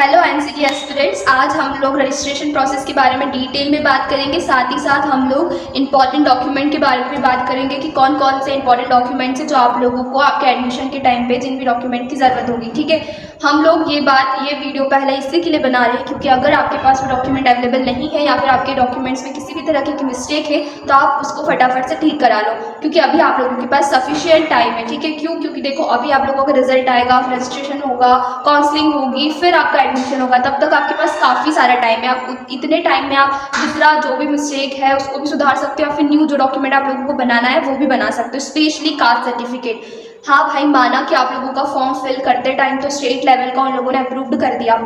Hello NCT aspirants, आज हम लोग रजिस्ट्रेशन प्रोसेस के बारे में डिटेल में बात करेंगे। साथ ही साथ हम लोग इंपॉर्टेंट डॉक्यूमेंट के बारे में भी बात करेंगे कि कौन कौन से इंपॉर्टेंट डॉक्यूमेंट्स हैं जो आप लोगों को आपके एडमिशन के टाइम पे जिन भी डॉक्यूमेंट की ज़रूरत होगी। ठीक है, हम लोग ये वीडियो पहले इसी के लिए बना रहे हैं क्योंकि अगर आपके पास वो डॉक्यूमेंट अवेलेबल नहीं है या फिर आपके डॉक्यूमेंट्स में किसी भी तरह की मिस्टेक है तो आप उसको फटाफट से ठीक करा लो, क्योंकि अभी आप लोगों के पास सफिशिएंट टाइम है। ठीक है, क्यों? क्योंकि देखो अभी आप लोगों का रिजल्ट आएगा, रजिस्ट्रेशन होगा, काउंसलिंग होगी, फिर आपका एडमिशन होगा, तब तक आपके पास काफ़ी सारा टाइम है। आप इतने टाइम में आप दूसरा जो भी मिस्टेक है उसको भी सुधार सकते हो, फिर न्यू जो डॉक्यूमेंट आप लोगों को बनाना है वो भी बना सकते हो, स्पेशली कास्ट सर्टिफिकेट। हाँ भाई, माना कि आप लोगों का फॉर्म फिल करते टाइम तो स्टेट लेवल का उन लोगों ने अप्रूव्ड कर दिया,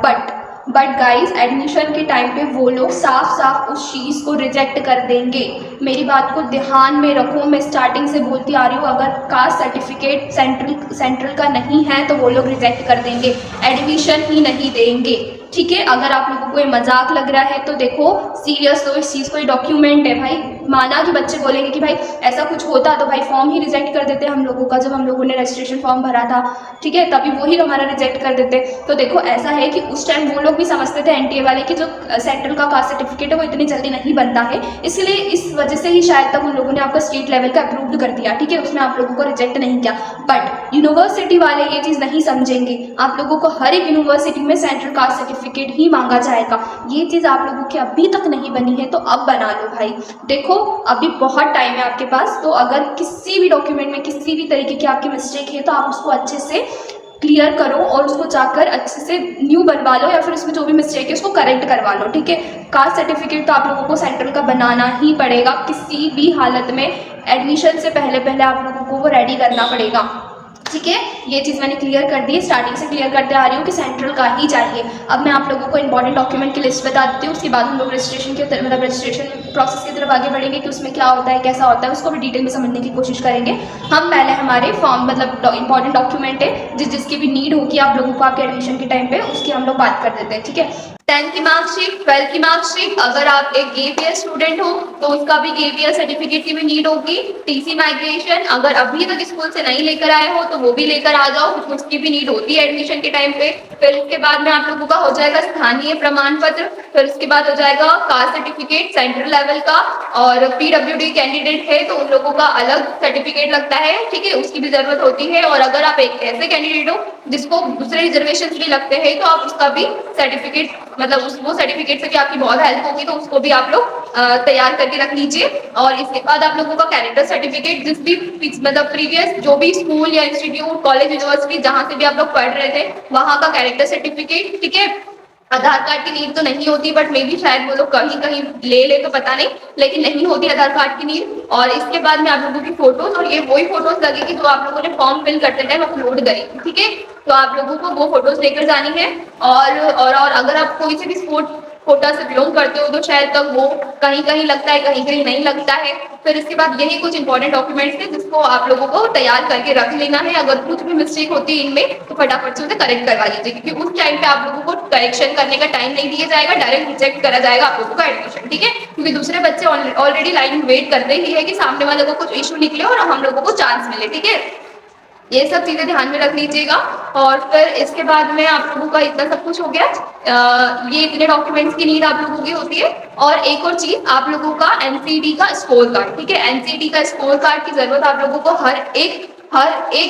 बट गाइस एडमिशन के टाइम पे वो लोग साफ साफ उस चीज़ को रिजेक्ट कर देंगे। मेरी बात को ध्यान में रखो, मैं स्टार्टिंग से बोलती आ रही हूँ, अगर कास्ट सर्टिफिकेट सेंट्रल का नहीं है तो वो लोग रिजेक्ट कर देंगे, एडमिशन ही नहीं देंगे। ठीक है, अगर आप लोगों को ये मजाक लग रहा है तो देखो सीरियस लो इस चीज़ को, ये डॉक्यूमेंट है भाई। माना कि बच्चे बोलेंगे कि भाई ऐसा कुछ होता तो भाई फॉर्म ही रिजेक्ट कर देते हम लोगों का, जब हम लोगों ने रजिस्ट्रेशन फॉर्म भरा था, ठीक है, तभी वही हमारा रिजेक्ट कर देते। तो देखो ऐसा है कि उस टाइम वो लोग भी समझते थे एनटीए वाले कि जो सेंट्रल का कास्ट सर्टिफिकेट है वो इतनी जल्दी नहीं बनता है, इसलिए इस वजह से ही शायद तक उन लोगों ने आपका स्टेट लेवल का अप्रूव्ड कर दिया। ठीक है, उसमें आप लोगों को रिजेक्ट नहीं किया। बट यूनिवर्सिटी वाले ये चीज़ नहीं समझेंगे, आप लोगों को हर एक यूनिवर्सिटी में सेंट्रल कास्ट सर्टिफिकेट ही मांगा जाएगा। ये चीज़ आप लोगों की अभी तक नहीं बनी है तो अब बना लो भाई। देखो अभी बहुत टाइम है आपके पास, तो अगर किसी भी डॉक्यूमेंट में किसी भी तरीके की आपकी मिस्टेक है तो आप उसको अच्छे से क्लियर करो और उसको जाकर अच्छे से न्यू बनवा लो, या फिर उसमें जो भी मिस्टेक है उसको करेक्ट करवा लो। ठीक है, कास्ट सर्टिफिकेट तो आप लोगों को सेंट्रल का बनाना ही पड़ेगा, किसी भी हालत में एडमिशन से पहले आप लोगों को वो रेडी करना पड़ेगा। ठीक है, ये चीज़ मैंने क्लियर कर दी है, स्टार्टिंग से क्लियर करते आ रही हूँ कि सेंट्रल का ही चाहिए। अब मैं आप लोगों को इंपॉर्टेंट डॉक्यूमेंट की लिस्ट बता देती हूँ, उसके बाद हम लोग रजिस्ट्रेशन प्रोसेस की तरफ आगे बढ़ेंगे कि उसमें क्या होता है, कैसा होता है, उसको भी डिटेल में समझने की कोशिश करेंगे। हम पहले हमारे फॉर्म इंपॉर्टेंट डॉक्यूमेंट है जिसकी भी नीड होगी आप लोगों को आपके एडमिशन के टाइम पे, उसकी हम लोग बात कर देते हैं। ठीक है, 10th की मार्कशीट, 12th की मार्कशीट, अगर आप एक गैप ईयर स्टूडेंट हो तो उसका भी गैप ईयर सर्टिफिकेट की भी नीड होगी। टीसी माइग्रेशन, अगर अभी तक स्कूल से नहीं लेकर आए हो तो वो भी लेकर आ जाओ, उसकी भी नीड होती है एडमिशन के टाइम पे। फिर उसके बाद में आप लोगों का हो जाएगा स्थानीय प्रमाण पत्र, फिर उसके बाद हो जाएगा कास्ट सर्टिफिकेट सेंट्रल लेवल का, और पीडब्ल्यूडी कैंडिडेट है तो उन लोगों का अलग सर्टिफिकेट लगता है। ठीक है, उसकी भी जरूरत होती है। और अगर आप एक ऐसे कैंडिडेट हो जिसको दूसरे रिजर्वेशन भी लगते हैं तो आप उसका भी सर्टिफिकेट वो सर्टिफिकेट से भी आपकी बहुत हेल्प होगी, तो उसको भी आप लोग तैयार करके रख लीजिए। और इसके बाद आप लोगों का कैरेक्टर सर्टिफिकेट, जिस भी प्रीवियस जो भी स्कूल या इंस्टीट्यूट, कॉलेज, यूनिवर्सिटी जहाँ से भी आप लोग पढ़ रहे थे वहाँ का कैरेक्टर सर्टिफिकेट। ठीक है, आधार कार्ड की नीड तो नहीं होती, बट मे भी शायद वो लोग कहीं कहीं ले तो पता नहीं, लेकिन नहीं होती आधार कार्ड की नीड। और इसके बाद में आप लोगों की फोटोज, और ये वही फोटोज लगेगी जो आप लोगों ने फॉर्म फिल करते टाइम अपलोड करी। ठीक है, तो आप लोगों को वो फोटोज लेकर जानी है। और अगर आप कोई से भी स्पोर्ट कोटा से बिलोंग करते हो तो शायद तक वो कहीं कहीं लगता है, कहीं कहीं नहीं लगता है। फिर इसके बाद यही कुछ इंपॉर्टेंट डॉक्यूमेंट्स थे जिसको आप लोगों को तैयार करके रख लेना है। अगर कुछ भी मिस्टेक होती है इनमें तो फटाफट से उसे करेक्ट करवा लीजिए, क्योंकि उस टाइम पे आप लोगों को करेक्शन करने का टाइम नहीं दिया जाएगा, डायरेक्ट रिजेक्ट करा जाएगा आप लोगों का एडमिशन। ठीक है, क्योंकि दूसरे बच्चे ऑलरेडी लाइन में वेट करते ही है कि सामने वाले को कुछ इशू निकले और हम लोगों को चांस मिले। ठीक है, ये सब चीजें ध्यान में रख लीजिएगा। और फिर इसके बाद में आप लोगों का इतना सब कुछ हो गया, ये इतने डॉक्यूमेंट्स की नीड आप लोगों की होती है। और एक और चीज, आप लोगों का एनसीडी का स्कोर कार्ड। ठीक है, एनसीडी का स्कोर कार्ड की जरूरत आप लोगों को हर एक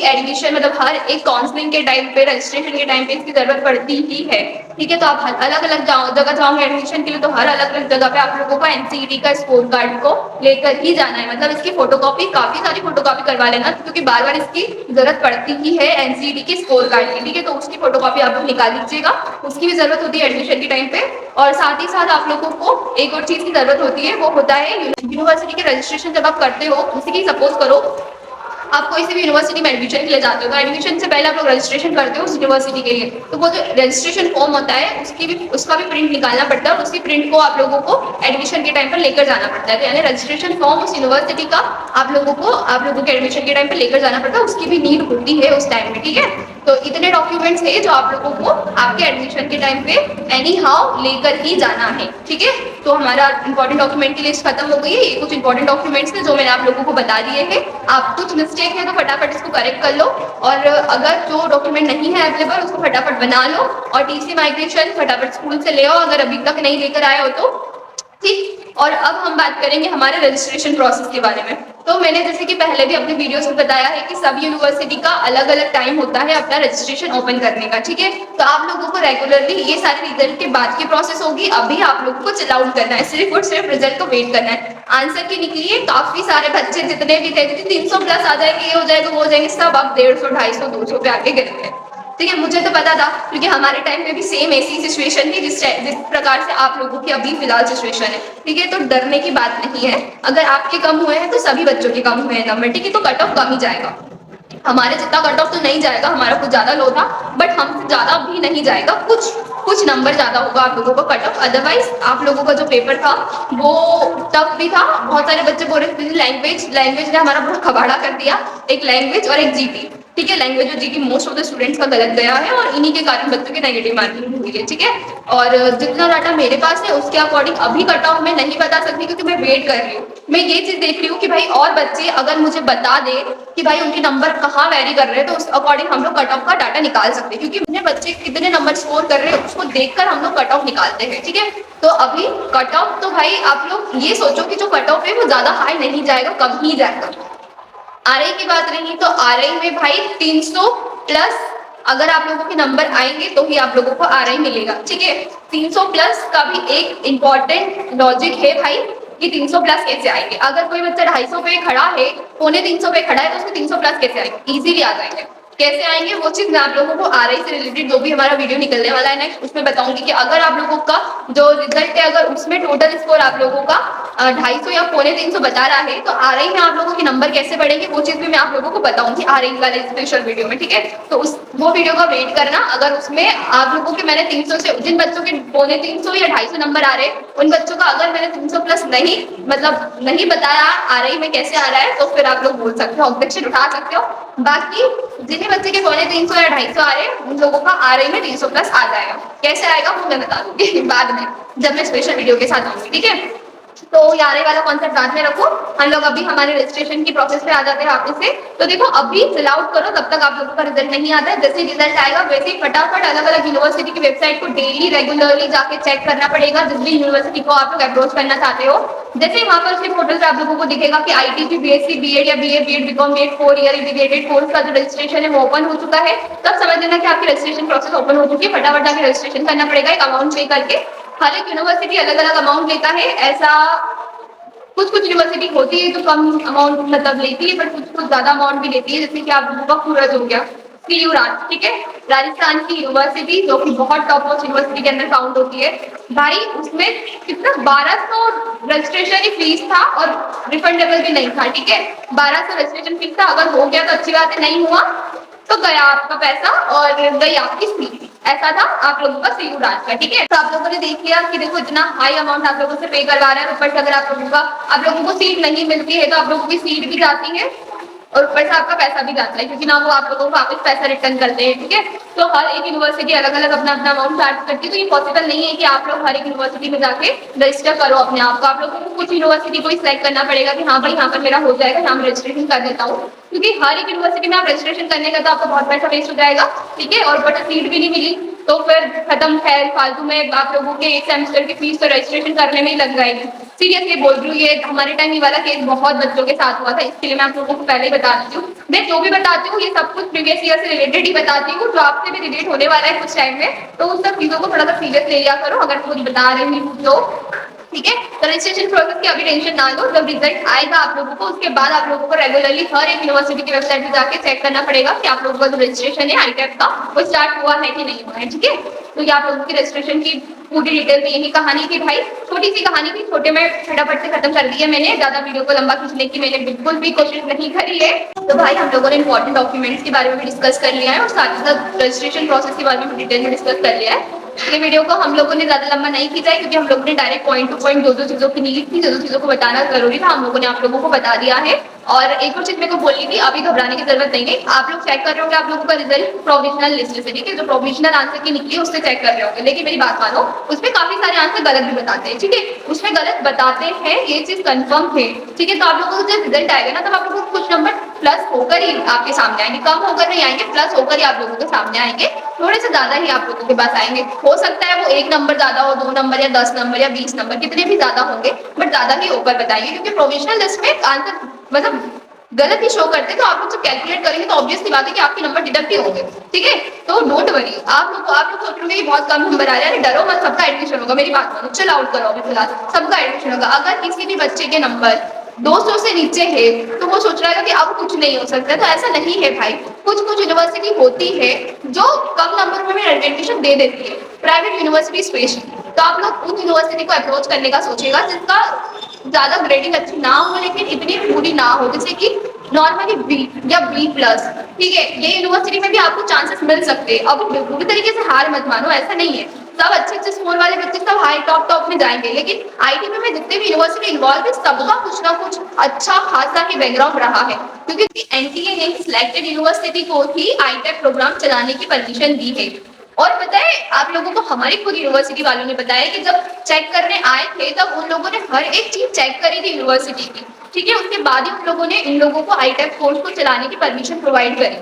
एडमिशन हर एक काउंसलिंग के टाइम पे, रजिस्ट्रेशन के टाइम पे इसकी जरूरत पड़ती ही है। ठीक है, तो आप अलग अलग जगह जाओगे एडमिशन के लिए तो हर अलग अलग जगह पे आप लोगों का एनसीडी का स्कोर कार्ड को लेकर ही जाना है। इसकी फोटोकॉपी, काफी सारी फोटोकॉपी करवा लेना, क्योंकि बार बार इसकी जरूरत पड़ती ही है एनसीडी के स्कोर कार्ड की। ठीक है, तो उसकी फोटोकॉपी आप लोग निकाल लीजिएगा, उसकी भी जरूरत होती है एडमिशन के टाइम पे। और साथ ही साथ आप लोगों को एक और चीज की जरूरत होती है, वो होता है यूनिवर्सिटी के रजिस्ट्रेशन। जब आप करते हो, जैसे कि सपोज करो आप कोई सी भी यूनिवर्सिटी में एडमिशन के लिए जाते हो तो एडमिशन से पहले आप लोग रजिस्ट्रेशन करते हो उस यूनिवर्सिटी के लिए, तो वो जो रजिस्ट्रेशन फॉर्म होता है उसका भी प्रिंट निकालना पड़ता है, और उसकी प्रिंट को आप लोगों को एडमिशन के टाइम पर लेकर जाना पड़ता है। तो यानी रजिस्ट्रेशन फॉर्म उस यूनिवर्सिटी का आप लोगों के एडमिशन के टाइम पर लेकर जाना पड़ता है, उसकी भी नीड होती है उस टाइम में। ठीक है, तो इतने डॉक्यूमेंट्स है जो आप लोगों को आपके एडमिशन के टाइम पे एनी हाउ लेकर ही जाना है, ठीक है। तो हमारा इंपॉर्टेंट डॉक्यूमेंट की लिस्ट खत्म हो गई है। ये कुछ इंपॉर्टेंट डॉक्यूमेंट्स थे जो मैंने आप लोगों को बता दिए हैं। आप कुछ मिस्टेक है तो फटाफट इसको करेक्ट कर लो, और अगर जो डॉक्यूमेंट नहीं है अवेलेबल उसको फटाफट बना लो, और टीसी माइग्रेशन फटाफट स्कूल से ले आओ अगर अभी तक नहीं लेकर आए हो तो, ठीक। और अब हम बात करेंगे हमारे रजिस्ट्रेशन प्रोसेस के बारे में। तो मैंने जैसे कि पहले भी अपने वीडियोस में बताया है कि सब यूनिवर्सिटी का अलग अलग टाइम होता है अपना रजिस्ट्रेशन ओपन करने का, ठीक है। तो आप लोगों को रेगुलरली ये सारे रिजल्ट के बाद की प्रोसेस होगी, अभी आप लोगों को चिल आउट करना है, सिर्फ और सिर्फ रिजल्ट को वेट करना है। आंसर की निकली है, काफी सारे बच्चे जितने भी थे 300 प्लस आ जाएंगे, ये हो जाएगा वो हो जाएंगे, सब अब 150, 250, 200 पे आके गिर गए, ठीक है। मुझे तो पता था क्योंकि हमारे टाइम में भी सेम ऐसी सिचुएशन थी जिस प्रकार से आप लोगों की अभी फिलहाल सिचुएशन है, ठीक है। तो डरने की बात नहीं है, अगर आपके कम हुए हैं तो सभी बच्चों के कम हुए हैं नंबर, ठीक है। तो कट ऑफ कम ही जाएगा, हमारे जितना कट ऑफ तो नहीं जाएगा, हमारा कुछ ज्यादा लो था, बट हमसे ज्यादा भी नहीं जाएगा, कुछ नंबर ज्यादा होगा आप लोगों का कट ऑफ। अदरवाइज आप लोगों का जो पेपर था वो टफ भी था। बहुत सारे बच्चे बोल रहे थे लैंग्वेज ने हमारा पूरा खबाड़ा कर दिया, एक लैंग्वेज और एक जीटी, ठीक है। लैंग्वेज और GT most of the students का गलत गया है और इन्हीं के कारण बच्चों की नेगेटिव मार्किंग हुई है, ठीक है। और जितना डाटा मेरे पास है उसके अकॉर्डिंग अभी कट ऑफ मैं नहीं बता सकती क्योंकि मैं वेट कर रही हूँ। मैं ये चीज देख रही हूँ कि भाई और बच्चे अगर मुझे बता दे कि भाई उनके नंबर कहाँ वेरी कर रहे हैं तो उस अकॉर्डिंग हम लोग कट ऑफ का डाटा निकाल सकते हैं, क्योंकि अपने बच्चे कितने नंबर स्कोर कर रहे हैं उसको देखकर हम लोग कट ऑफ निकालते हैं, ठीक है। तो अभी कट ऑफ तो भाई आप लोग ये सोचो कि जो कट ऑफ है वो ज्यादा हाई नहीं जाएगा, कम ही जाएगा। आरआई की बात रही तो आरआई में भाई 300 प्लस अगर आप लोगों के नंबर आएंगे तो ही आप लोगों को आरआई मिलेगा, ठीक है। 300 प्लस का भी एक इम्पॉर्टेंट लॉजिक है भाई कि 300 प्लस कैसे आएंगे। अगर कोई बच्चा 250 पे खड़ा है, 350 पे खड़ा है, तो उसको 300 प्लस कैसे आएंगे, इजीली आ जाएंगे। कैसे आएंगे वो चीज मैं आप लोगों को आरआई से रिलेटेड जो भी हमारा वीडियो निकलने वाला है नेक्स्ट उसमें बताऊंगी कि अगर आप लोगों का जो रिजल्ट है अगर उसमें टोटल स्कोर आप लोगों का 250 या 350 बता रहा है तो आरआई में आप लोगों के नंबर कैसे बढ़ेंगे वो चीज भी मैं आप लोगों को बताऊंगी आरआई वाले स्पेशल वीडियो में, ठीक है। तो वो वीडियो का वेट करना। अगर उसमें आप लोगों के मैंने 300 से जिन बच्चों के 350 या 250 नंबर आ रहे उन बच्चों का अगर मैंने 300 प्लस नहीं बताया आरआई में कैसे आ रहा है तो फिर आप लोग बोल सकते हो, ऑब्जेक्शन उठा सकते हो। बाकी जिन्हें बच्चे के 350 या 250 आ रहे हैं उन लोगों का आरआई में 300 प्लस आ जाएगा। कैसे आएगा वो मैं बता दूंगी बाद में जब मैं स्पेशल वीडियो के साथ आऊंगी, ठीक है। तो आरआई वाला कॉन्सेप्ट बाद में रखो, हम लोग अभी हमारे रजिस्ट्रेशन की प्रोसेस पे आ जाते हैं वापस से। तो देखो अभी फिल आउट करो, तब तक आप लोगों का रिजल्ट नहीं आता है। जैसे रिजल्ट आएगा वैसे ही फटाफट अलग अलग यूनिवर्सिटी की वेबसाइट को डेली रेगुलरली जाके चेक करना पड़ेगा, जिस भी यूनिवर्सिटी को आप लोग अप्रोच करना चाहते हो। जैसे वहाँ पर उसके पोर्टल पे आप लोगों को दिखेगा कि आईटीसी, बीएससी, बीएड या BA, BEd, BCom, BEd 4 year integrated course का जो रजिस्ट्रेशन है वो ओपन हो चुका है, तब समझ लेना कि आपकी रजिस्ट्रेशन प्रोसेस ओपन हो चुकी है। फटाफट जाके रजिस्ट्रेशन करना पड़ेगा एक अमाउंट पे करके। हर एक यूनिवर्सिटी अलग अलग अमाउंट लेता है, ऐसा कुछ यूनिवर्सिटी होती है जो कम अमाउंट मतलब लेती है, पर कुछ ज्यादा अमाउंट भी लेती है। जैसे कि आप लोगों का सूरज हो गया, सीयू राज, ठीक है, राजस्थान की यूनिवर्सिटी जो कि बहुत टॉप मोस्ट यूनिवर्सिटी के अंदर काउंट होती है भाई। उसमें कितना 1200 रजिस्ट्रेशन ही फीस था और रिफंडेबल भी नहीं था, ठीक है। 1200 रजिस्ट्रेशन फीस था, अगर हो गया तो अच्छी बात है, नहीं हुआ तो गया आपका पैसा और गई आपकी सीट। ऐसा था आप लोगों का सीयू राज का, ठीक है। तो आप लोगों ने देख लिया कि देखो इतना हाई अमाउंट आप लोगों से पे करवा रहा है, ऊपर से अगर आप लोगों को सीट नहीं मिलती है तो आप लोगों की सीट भी जाती है और ऊपर से आपका पैसा भी जाता है, क्योंकि ना वो आप लोगों को वापस पैसा रिटर्न करते हैं, ठीक है। तो हर एक यूनिवर्सिटी अलग अलग अपना अपना अमाउंट चार्ज करती है, तो ये पॉसिबल नहीं है कि आप लोग हर एक यूनिवर्सिटी में जाके रजिस्टर करो अपने आप को। आप लोगों को कुछ यूनिवर्सिटी को सिलेक्ट करना पड़ेगा कि हाँ भाई यहाँ पर मेरा हो जाएगा, यहाँ मैं रजिस्ट्रेशन कर देता हूँ, क्योंकि हर एक यूनिवर्सिटी में आप रजिस्ट्रेशन करने का तो आपको बहुत पैसा वेस्ट हो जाएगा, ठीक है। और बट सीट भी नहीं मिली तो फिर खत्म, खैर फालतू में आप लोगों के एक सेमेस्टर की फीस तो रजिस्ट्रेशन करने में ही लग जाएगी। सीरियसली बोल रही हूँ, ये हमारे टाइम ये वाला केस बहुत बच्चों के साथ हुआ था, इसके लिए मैं आप लोगों को पहले ही बता देती हूँ। मैं जो भी बताती हूँ ये सब कुछ प्रीवियस ईयर से रिलेटेड ही बताती हूँ, जो आपसे भी रिलेट होने वाला है कुछ टाइम में, तो उन सब चीजों को थोड़ा सा सीरियस ले लिया करो अगर कुछ बता रही हूँ तो, ठीक है। तो रजिस्ट्रेशन प्रोसेस की अभी टेंशन ना लो, जब रिजल्ट आएगा आप लोगों को उसके बाद आप लोगों को रेगुलरली हर एक यूनिवर्सिटी की वेबसाइट पे जाके चेक करना पड़ेगा कि आप लोगों का जो रजिस्ट्रेशन है आईटेप का वो स्टार्ट हुआ है कि नहीं हुआ है, ठीक है। तो ये आप लोगों की रजिस्ट्रेशन की पूरी डिटेल में यही कहानी थी भाई, छोटी सी कहानी थी, छोटे में फटाफट से खत्म कर दी है मैंने, ज्यादा वीडियो को लंबा खींचने की मैंने बिल्कुल भी कोशिश नहीं करी है। तो भाई हम लोगों ने इंपॉर्टेंट डॉक्यूमेंट्स के बारे में भी डिस्कस कर लिया है और साथ ही साथ रजिस्ट्रेशन प्रोसेस के बारे में डिटेल में डिस्कस कर लिया है। ये वीडियो को हम लोगों ने ज्यादा लंबा नहीं खींचा है क्योंकि हम लोगों ने डायरेक्ट पॉइंट टू पॉइंट जो चीजों की नीड थी, जो चीजों को बताना जरूरी था, हम लोगों ने आप लोगों को बता दिया है। और एक और चीज मेरे को बोलनी थी, अभी घबराने की जरूरत नहीं है। आप लोग चेक कर रहे होंगे आप लोगों का रिजल्ट प्रोविजनल लिस्ट से, ठीक है, जो प्रोविजनल आंसर की निकली उससे चेक कर रहे होंगे। लेकिन मेरी बात मानो, उसमें काफी सारे आंसर गलत भी बताते हैं, ठीक है, उसमें गलत बताते हैं, ये चीज कंफर्म है, ठीक है। तो आप लोगों को जब रिजल्ट आएगा ना, तब आप लोगों को कुछ नंबर प्लस होकर ही आपके सामने आएंगे, कम होकर नहीं आएंगे, प्लस होकर ही आप लोगों के सामने आएंगे, थोड़े से ज्यादा ही आप लोगों के पास आएंगे। हो सकता है वो 1 नंबर ज्यादा हो, 2 नंबर या 10 नंबर या 20 नंबर, कितने भी ज्यादा होंगे, बट ज्यादा ही ऊपर बताएंगे, क्योंकि प्रोविजनल लिस्ट में आंसर मतलब गलत ही शो करते हैं। तो आप लोग जब कैलकुलेट करेंगे तो ऑब्वियस सी बात है कि आपके नंबर डिडक्ट ही होंगे, ठीक है। तो डोंट वरी, आप लोग सोच रहे कि बहुत कम नंबर आ रहा है, डरो मत, सबका एडमिशन होगा। मेरी बात मानो, चिल आउट करो, अभी फिलहाल सबका एडमिशन होगा। अगर किसी भी बच्चे के नंबर 200 से नीचे है तो वो सोच रहा है कि अब कुछ नहीं हो सकता, तो ऐसा नहीं है भाई। कुछ कुछ यूनिवर्सिटी होती है जो कम नंबर में भी एडमिशन दे देती है, प्राइवेट यूनिवर्सिटी स्पेशली। तो आप लोग उन यूनिवर्सिटी को अप्रोच करने का सोचेगा जिसका ज्यादा ग्रेडिंग अच्छी ना हो लेकिन इतनी बुरी ना हो, जैसे कि नॉर्मली बी या B+, ठीक है। ये यूनिवर्सिटी में भी आपको चांसेस मिल सकते हैं। अब पूरी तरीके से हार मत मानो, ऐसा नहीं है। सब अच्छे अच्छे स्कूल वाले बच्चे सब हाई टॉप में जाएंगे, लेकिन आईटी में जितने भी यूनिवर्सिटी इन्वॉल्व है सबका कुछ ना कुछ अच्छा खासा ही बैकग्राउंड रहा है, क्योंकि एनटीए ने सिलेक्टेड यूनिवर्सिटी को ही आईटेक प्रोग्राम चलाने की परमिशन दी है। और पता है आप लोगों को, हमारी खुद यूनिवर्सिटी वालों ने बताया कि जब चेक करने आए थे तब उन लोगों ने हर एक चीज चेक करी थी यूनिवर्सिटी की, ठीक है। उसके बाद ही उन लोगों ने इन लोगों को आईटेक कोर्स को चलाने की परमिशन प्रोवाइड करी।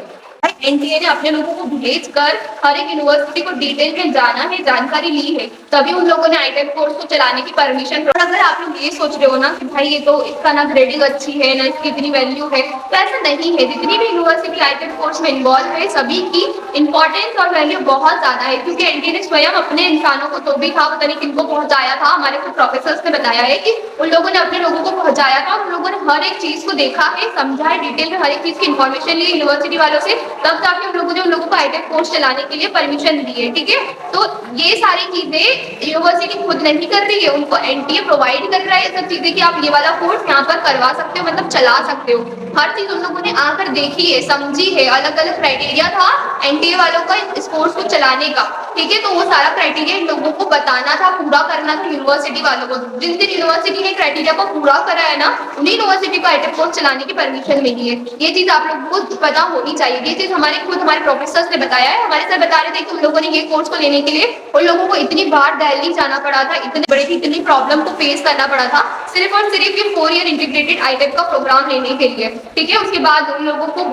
एनटीए ने अपने लोगों को भेज कर हर एक यूनिवर्सिटी को डिटेल में जाना है, जानकारी ली है, तभी उन लोगों ने आईटेक कोर्स को चलाने की परमिशन। और अगर आप लोग ये सोच रहे हो ना कि भाई ये तो इसका ना ग्रेडिंग अच्छी है ना इसकी इतनी वैल्यू है, तो ऐसा नहीं है। जितनी भी यूनिवर्सिटी आईटेक कोर्स में इन्वॉल्व है सभी की इंपॉर्टेंस और वैल्यू बहुत ज्यादा है, क्योंकि एनटीए ने स्वयं अपने इंसानों को, तो भी था पता नहीं किनको पहुंचाया था, हमारे कुछ प्रोफेसर्स ने बताया है कि उन लोगों ने अपने लोगों को पहुंचाया था, उन लोगों ने हर एक चीज को देखा है, समझा है, डिटेल में हर एक चीज की इन्फॉर्मेशन ली यूनिवर्सिटी वालों से, तब जाके उन लोगों ने उन लोगों को आईटेक कोर्स चलाने के लिए परमिशन दी है, ठीक है। तो ये सारी चीजें यूनिवर्सिटी खुद नहीं कर रही है, उनको एनटीए प्रोवाइड कर रहा है ये सब चीजें कि आप ये वाला कोर्स यहाँ पर करवा सकते हो, मतलब चला सकते हो। हर चीज उन लोगों ने आकर देखी है, समझी है, अलग अलग क्राइटेरिया था एनटीए वालों का इस कोर्स को चलाने का, ठीक है। तो वो सारा क्राइटेरिया इन लोगों को बताना था, पूरा करना था यूनिवर्सिटी वालों को। जिन जिन यूनिवर्सिटी ने क्राइटेरिया को पूरा करा है ना, उन्हीं यूनिवर्सिटी को आईटेक कोर्स चलाने की परमिशन मिली है। ये चीज आप लोगों को पता होनी चाहिए। ये चीज हमारे खुद हमारे प्रोफेसर्स ने बताया है। हमारे सर बता रहे थे कि उन लोगों ने ये कोर्स को लेने के लिए उन लोगों को इतनी बार दिल्ली जाना पड़ा था, इतने बड़े इतनी प्रॉब्लम को फेस करना पड़ा था, सिर्फ और सिर्फ ये 4 ईयर इंटीग्रेटेड आईटेक का प्रोग्राम लेने के लिए, ठीक है। उसके बाद उन लोगों को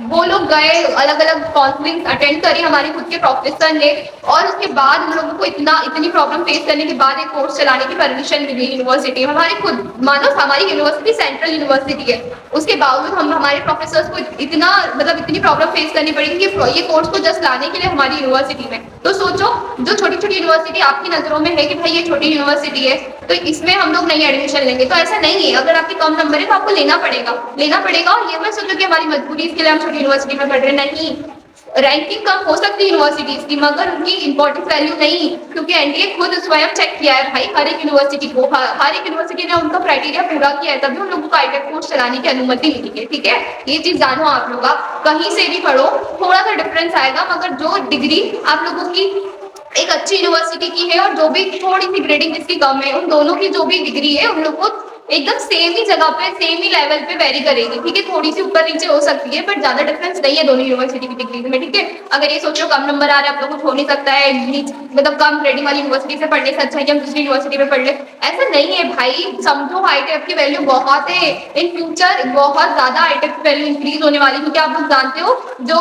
वो लोग गए, अलग अलग काउंसलिंग अटेंड करी हमारे खुद के प्रोफेसर ने, और उसके बाद उन लोगों को इतनी प्रॉब्लम फेस करने के बाद एक कोर्स चलाने की परमिशन मिली यूनिवर्सिटी। हमारी खुद मानो हमारी यूनिवर्सिटी सेंट्रल यूनिवर्सिटी है, उसके बावजूद हम हमारे प्रोफेसर्स को इतना मतलब इतनी प्रॉब्लम फेस करनी पड़ी कि ये कोर्स को जस्ट लाने के लिए हमारी यूनिवर्सिटी में। तो सोचो, जो छोटी छोटी यूनिवर्सिटी आपकी नजरों में है कि भाई ये छोटी यूनिवर्सिटी है तो इसमें हम लोग नहीं एडमिशन लेंगे, तो ऐसा नहीं है। अगर आपके कम नंबर है तो आपको लेना पड़ेगा। और ये मैं सोचो कि हमारी मजबूरी इसके लिए हम छोटी यूनिवर्सिटी में पढ़ रहे, नहीं। रैंकिंग कम हो सकती है यूनिवर्सिटीज की, मगर उनकी इंपॉर्टेंट वैल्यू नहीं, क्योंकि एनडीए खुद स्वयं चेक किया है भाई हर एक यूनिवर्सिटी को, हर एक यूनिवर्सिटी ने उनका क्राइटेरिया पूरा किया है, तभी उन लोगों को आईटेक कोर्स चलाने की अनुमति मिली है, ठीक है। ये चीज जानो आप लोग, आप कहीं से भी पढ़ो थोड़ा सा डिफरेंस आएगा, मगर जो डिग्री आप लोगों की एक अच्छी यूनिवर्सिटी की है और जो भी थोड़ी सी ग्रेडिंग जिसकी कम है, उन दोनों की जो भी डिग्री है उन लोग को एकदम सेम ही जगह पे सेम ही लेवल पे वेरी करेगी, ठीक है। थोड़ी सी ऊपर नीचे हो सकती है बट ज्यादा डिफरेंस नहीं है दोनों यूनिवर्सिटी की डिग्री में, ठीक है। अगर ये सोचो कम नंबर आ रहा है आप लोगों को हो नहीं सकता है, मतलब कम ग्रेडिंग वाली यूनिवर्सिटी से पढ़ने से अच्छा है कि हम दूसरी यूनिवर्सिटी में पढ़ ले, ऐसा नहीं है भाई। समझो आईटेक की वैल्यू बहुत है, इन फ्यूचर बहुत ज्यादा आईटेक की वैल्यू इंक्रीज होने वाली, क्योंकि आप लोग जानते हो जो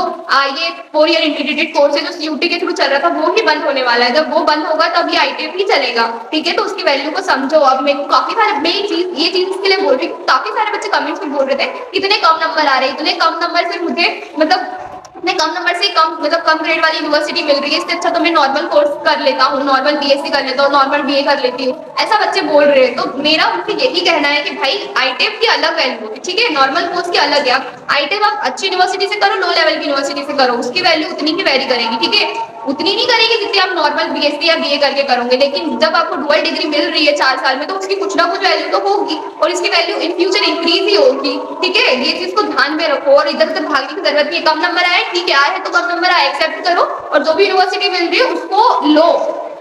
ये 4 ईयर इंटीग्रेटेड कोर्स है जो सीयूटी के थ्रू चल रहा था वो ही बंद होने वाला है। जब वो बंद होगा तब ये आईटेक ही चलेगा, ठीक है। तो उसकी वैल्यू को समझो। अब मेरे को काफी सारे ये चीज इसके लिए बोल रही हूँ, काफी सारे बच्चे कमेंट्स में बोल रहे थे इतने कम नंबर आ रहे, इतने कम नंबर से मुझे मतलब इतने कम नंबर से कम ग्रेड वाली यूनिवर्सिटी मिल रही है, इससे अच्छा तो मैं नॉर्मल कोर्स कर लेता हूँ, नॉर्मल बीएससी कर लेता हूँ, नॉर्मल बीए कर लेती हूँ, ऐसा बच्चे बोल रहे हैं। तो मेरा उनसे यही कहना है कि भाई आईटेक की अलग वैल्यू है, ठीक है, नॉर्मल कोर्स की अलग है। आईटेक आप अच्छी यूनिवर्सिटी से करो, लो लेवल की यूनिवर्सिटी से करो, उसकी वैल्यू उतनी ही वेरी करेगी, ठीक है, उतनी नहीं करेगी जितनी आप नॉर्मल बीएससी या बीए करके करोगे। लेकिन जब आपको डुअल डिग्री मिल रही है 4 साल में तो उसकी कुछ ना कुछ वैल्यू तो होगी और इसकी वैल्यू इन फ्यूचर इंक्रीज ही होगी, ठीक है। ये चीज को ध्यान में रखो और इधर उधर भागने की जरूरत नहीं है। कम नंबर आए ठीक है, आए है तो कम नंबर आए एक्सेप्ट करो और जो भी यूनिवर्सिटी मिल रही है उसको लो,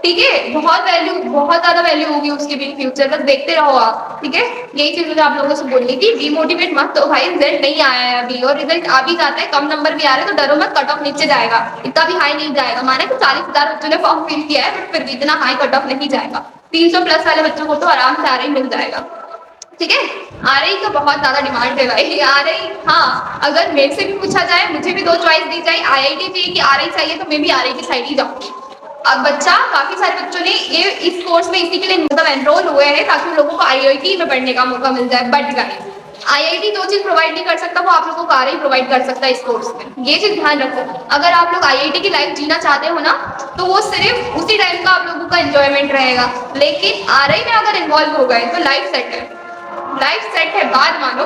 ठीक है, बहुत वैल्यू, बहुत ज्यादा वैल्यू होगी उसकी भी फ्यूचर, बस देखते रहो आप, ठीक है। यही चीज मुझे आप लोगों से बोलनी थी, डिमोटिवेट मत तो भाई, रिजल्ट नहीं आया है अभी, और रिजल्ट आ भी जाता है, कम नंबर भी आ रहे हैं तो डरो मत, कट ऑफ नीचे जाएगा, इतना भी हाई नहीं जाएगा। माने तो 40,000 बच्चों ने फॉर्म फिल किया है, बट फिर भी इतना हाई कट ऑफ नहीं जाएगा। 300 प्लस वाले बच्चों को तो आराम से आ रही मिल जाएगा, ठीक है। आरआई का बहुत ज्यादा डिमांड है भाई, आरआई। हाँ, अगर मेरे से भी पूछा जाए, मुझे भी 2 चॉइस दी जाए, आईआईटी चाहिए कि आरआई चाहिए, तो मैं भी आरआई की साइड ही जाऊंगी। अब बच्चा, काफी सारे बच्चों ने ये इस कोर्स में इसी के लिए मतलब एनरोल हुए हैं ताकि उन लोगों को आईआईटी में पढ़ने का मौका मिल जाए, बट गाइस आईआईटी 2 चीज प्रोवाइड नहीं कर सकता, वो आप लोगों को आरआई प्रोवाइड कर सकता है इस कोर्स में, ये चीज ध्यान रखो। अगर आप लोग आईआईटी की लाइफ जीना चाहते हो ना, तो वो सिर्फ उसी टाइम का आप लोगों का एंजॉयमेंट रहेगा, लेकिन आरआई में अगर इन्वॉल्व हो गए तो लाइफ सेट है, लाइफ सेट है, बात मानो।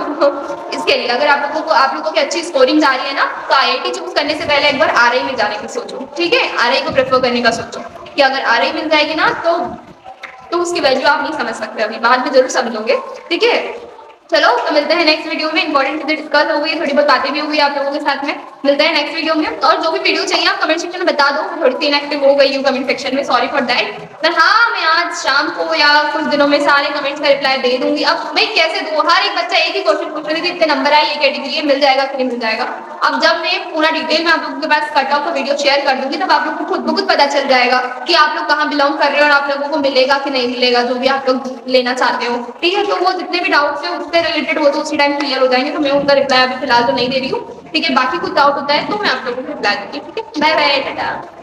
इसके लिए अगर आप लोगों की अच्छी स्कोरिंग जा रही है ना, तो आईआईटी चूज करने से पहले एक बार आरआई में जाने की सोचो, ठीक है। आरआई को प्रेफर करने का सोचो कि अगर आरआई मिल जाएगी ना, तो उसकी वैल्यू आप नहीं समझ सकते, अभी बाद में जरूर समझोगे, ठीक है। चलो, तो मिलते हैं नेक्स्ट वीडियो में, इंपॉर्टेंट चीजें डिस्कस हो गई, थोड़ी बहुत बातें भी हो गई आप लोगों के साथ में। मिलते हैं नेक्स्ट वीडियो में, और जो भी वीडियो चाहिए आप कमेंट सेक्शन में बता दो, थोड़ी सी इनएक्टिव हो गई हूँ कमेंट सेक्शन में, सॉरी फॉर दैट। पर हाँ, मैं आज शाम को या कुछ दिनों में सारे कमेंट्स का रिप्लाई दे दूंगी। अब मैं कैसे दूँ, हर एक बच्चा एक ही क्वेश्चन पूछ रही थी, इतने नंबर आए, ये कैटेगरी है, मिल जाएगा कि नहीं मिल जाएगा। अब जब मैं पूरा डिटेल में आप लोगों के पास कट ऑफ का वीडियो शेयर कर दूंगी, तब आप लोगों को खुद ब खुद पता चल जाएगा कि आप लोग कहाँ बिलोंग कर रहे हो, और आप लोगों को मिलेगा कि नहीं मिलेगा जो भी आप लोग लेना चाहते हो, ठीक है। तो वो जितने भी डाउट्स है उससे रिलेटेड वो तो उसी टाइम क्लियर हो जाएंगे, तो मैं उनका रिप्लाई अभी फिलहाल तो नहीं दे रही हूँ, ठीक है। बाकी कुछ डाउट होता है तो मैं आप लोगों को रिप्लाई दूंगी, ठीक है। Bye bye, Tata.